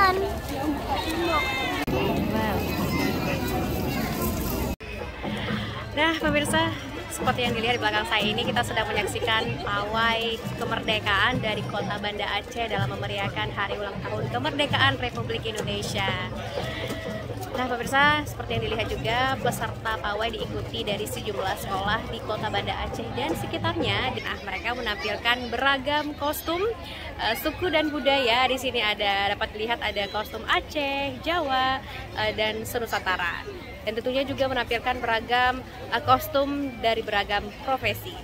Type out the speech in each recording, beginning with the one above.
Ikan. Nah, pemirsa, seperti yang dilihat di belakang saya ini, kita sedang menyaksikan pawai kemerdekaan dari Kota Banda Aceh dalam memeriahkan hari ulang tahun kemerdekaan Republik Indonesia. Nah, pemirsa, seperti yang dilihat juga, peserta pawai diikuti dari sejumlah sekolah di Kota Banda Aceh dan sekitarnya. Nah, mereka menampilkan beragam kostum suku dan budaya. Di sini dapat dilihat ada kostum Aceh, Jawa, dan Nusantara. Dan tentunya juga menampilkan beragam kostum dari beragam profesi.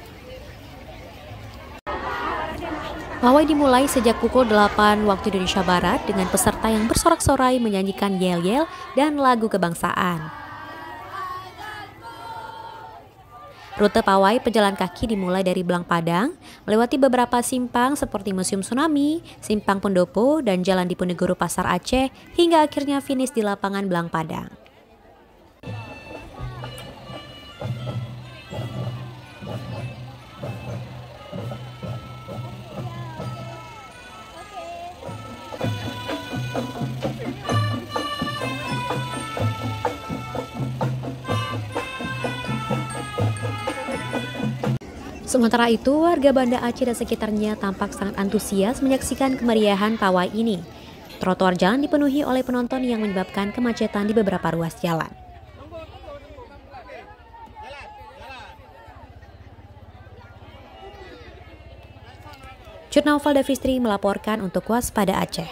Pawai dimulai sejak pukul 8 waktu Indonesia Barat dengan peserta yang bersorak-sorai menyanyikan yel-yel dan lagu kebangsaan. Rute pawai pejalan kaki dimulai dari Belang Padang, melewati beberapa simpang seperti Museum Tsunami, Simpang Pendopo, dan Jalan Diponegoro Pasar Aceh, hingga akhirnya finish di lapangan Belang Padang. Sementara itu, warga Banda Aceh dan sekitarnya tampak sangat antusias menyaksikan kemeriahan pawai ini. Trotoar jalan dipenuhi oleh penonton yang menyebabkan kemacetan di beberapa ruas jalan. Jurnal Valda Fistri melaporkan untuk Waspada Aceh.